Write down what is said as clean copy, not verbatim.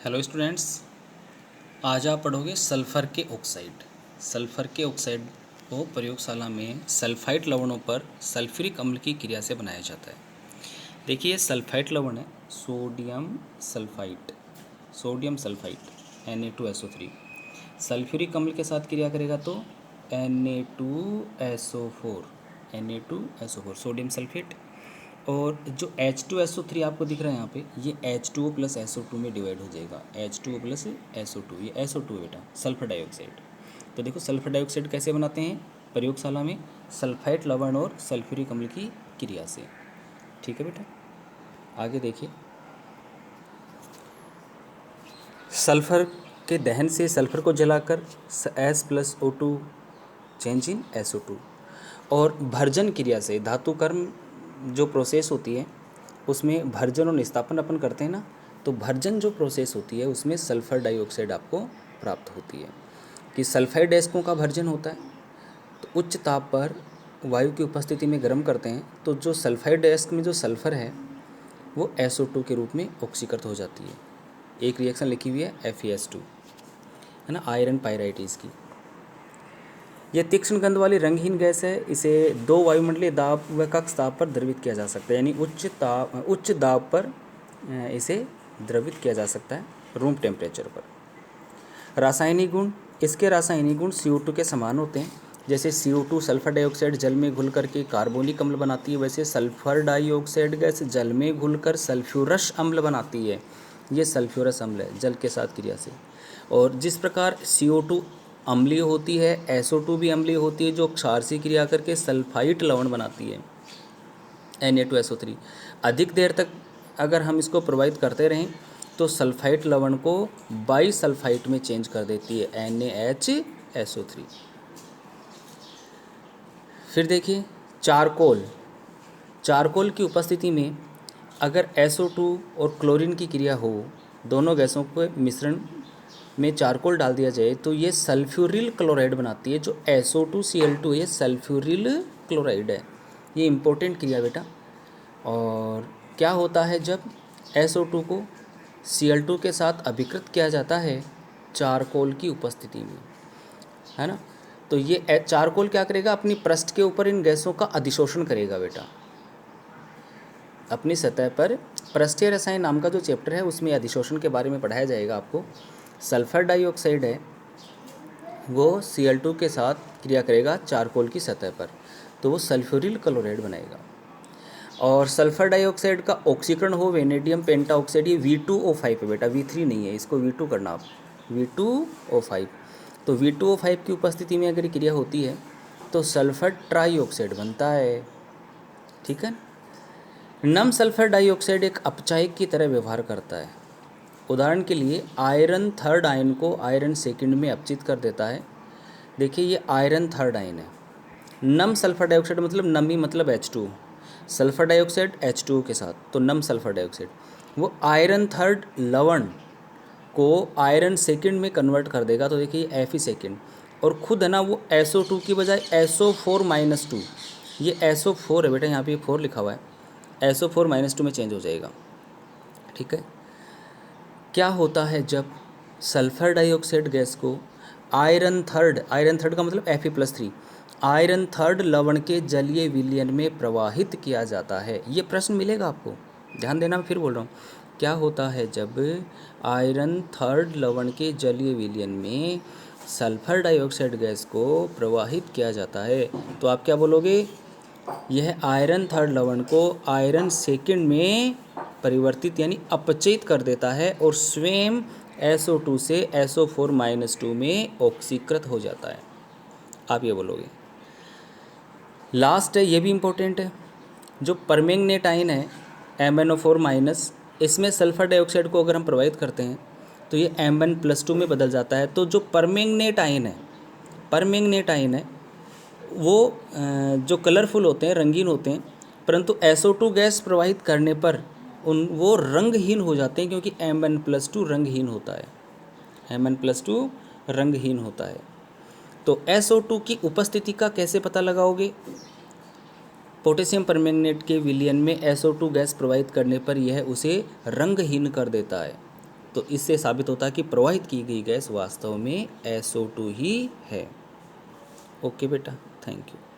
Hello students, आज आप पढ़ोगे सल्फ़र के ऑक्साइड। सल्फ़र के ऑक्साइड को प्रयोगशाला में सल्फाइड लवणों पर सल्फ्यूरिक अम्ल की क्रिया से बनाया जाता है। देखिए, ये सल्फाइड लवण है, सोडियम सल्फाइड Na2SO3 सल्फ्यूरिक अम्ल के साथ क्रिया करेगा तो Na2SO4 सोडियम सल्फेट। और जो H2SO3 आपको दिख रहा है यहाँ पे, ये H2O प्लस SO2 में डिवाइड हो जाएगा। H2O प्लस SO2, ये SO2 है बेटा, सल्फर डाइऑक्साइड। तो देखो सल्फर डाइऑक्साइड कैसे बनाते हैं प्रयोगशाला में, सल्फाइड लवण और सल्फ्यूरिक अम्ल की क्रिया से। ठीक है बेटा, आगे देखिए। सल्फर के दहन से सल्फर को जलाकर S+O2 चेंज इन SO2, और भर्जन क्रिया से धातु कर्म जो प्रोसेस होती है उसमें भर्जन और निस्तापन अपन करते हैं ना, तो भर्जन जो प्रोसेस होती है उसमें सल्फर डाइऑक्साइड आपको प्राप्त होती है। कि सल्फाइड एस्कों का भर्जन होता है तो उच्च ताप पर वायु की उपस्थिति में गर्म करते हैं, तो जो सल्फाइड एस्क में जो सल्फर है वो SO2 के रूप में ऑक्सीकृत हो जाती है। एक रिएक्शन लिखी हुई है FeS2, है ना, आयरन पाइराइट इसकी। यह तीक्ष्ण गंध वाली रंगहीन गैस है। इसे 2 वायुमंडलीय दाब व कक्ष दाब पर द्रवित किया जा सकता है, यानी उच्च दाब पर इसे द्रवित किया जा सकता है, रूम टेम्परेचर पर। रासायनिक गुण, इसके रासायनिक गुण CO2 के समान होते हैं। जैसे CO2 सल्फर डाइऑक्साइड जल में घुल करके कार्बोनिक अम्ल बनाती है, वैसे सल्फर डाइऑक्साइड गैस जल में घुलकर सल्फ्यूरस अम्ल बनाती है। ये सल्फ्यूरस अम्ल है जल के साथ क्रिया से। और जिस प्रकार CO2 अम्लीय होती है, SO2 भी अम्लीय होती है, जो क्षार से क्रिया करके सल्फाइड लवण बनाती है Na2SO3। अधिक देर तक अगर हम इसको प्रवाहित करते रहें तो सल्फाइड लवण को बाईसल्फाइड में चेंज कर देती है NaHSO3। फिर देखिए चारकोल की उपस्थिति में अगर SO2 और क्लोरीन की क्रिया हो, दोनों गैसों के मिश्रण में चारकोल डाल दिया जाए तो ये सल्फ्यूरिल क्लोराइड बनाती है। जो SO2Cl2 ये सल्फ्यूरिल क्लोराइड है। ये इम्पोर्टेंट क्रिया बेटा। और क्या होता है जब SO2 को Cl2 के साथ अभिकृत किया जाता है चारकोल की उपस्थिति में, है ना, तो ये चारकोल क्या करेगा, अपनी पृष्ठ के ऊपर इन गैसों का अधिशोषण करेगा बेटा। अपनी सतह पर पृष्ठीय रसायन नाम का जो चैप्टर है उसमें अधिशोषण के बारे में पढ़ाया जाएगा आपको। सल्फर डाइऑक्साइड है वो Cl2 के साथ क्रिया करेगा चारकोल की सतह पर, तो वो सल्फ्यूरिल क्लोराइड बनाएगा। और सल्फर डाइऑक्साइड का ऑक्सीकरण हो वेनेडियम पेंटाऑक्साइड, ये V2O5 है बेटा, V3 नहीं है, इसको V2 करना आप, V2O5। तो V2O5 की उपस्थिति में अगर क्रिया होती है तो सल्फर ट्राइऑक्साइड बनता है। ठीक है। नम सल्फर डाइऑक्साइड एक अपचायक की तरह व्यवहार करता है। उदाहरण के लिए आयरन थर्ड आयन को आयरन सेकंड में अपचित कर देता है। देखिए ये आयरन थर्ड आयन है। नम सल्फर डाइऑक्साइड मतलब नमी मतलब H2, सल्फर डाइऑक्साइड H2O के साथ, तो नम सल्फर डाइऑक्साइड वो आयरन थर्ड लवण को आयरन सेकंड में कन्वर्ट कर देगा। तो देखिए Fe सेकंड, और खुद है ना वो SO2 की बजाय SO4-2, ये SO4 है बेटा, यहाँ पे 4 लिखा हुआ है, SO4-2 में चेंज हो जाएगा। ठीक है। क्या होता है जब सल्फर डाइऑक्साइड गैस को आयरन थर्ड का मतलब Fe+3 आयरन थर्ड लवण के जलीय विलयन में प्रवाहित किया जाता है। ये प्रश्न मिलेगा आपको, ध्यान देना, मैं फिर बोल रहा हूँ। क्या होता है जब आयरन थर्ड लवण के जलीय विलयन में सल्फर डाइऑक्साइड गैस को प्रवाहित किया जाता है, तो आप क्या बोलोगे, यह आयरन थर्ड लवण को आयरन सेकंड में परिवर्तित यानी अपचयित कर देता है और स्वयं SO2 से SO4-2 में ऑक्सीकृत हो जाता है। आप ये बोलोगे। लास्ट है, ये भी इम्पोर्टेंट है, जो परमैंगनेट आयन है MnO4-, इसमें सल्फर डाइऑक्साइड को अगर हम प्रवाहित करते हैं तो ये Mn+2 में बदल जाता है। तो जो परमैंगनेट आयन है वो जो कलरफुल होते हैं, रंगीन होते हैं, परंतु SO2 गैस प्रवाहित करने पर वो रंगहीन हो जाते हैं, क्योंकि Mn+2 रंगहीन होता है, Mn+2 रंगहीन होता है। तो SO2 की उपस्थिति का कैसे पता लगाओगे, पोटेशियम परमैंगनेट के विलयन में SO2 गैस प्रवाहित करने पर यह उसे रंगहीन कर देता है। तो इससे साबित होता है कि प्रवाहित की गई गैस वास्तव में SO2 ही है। ओके बेटा, थैंक यू।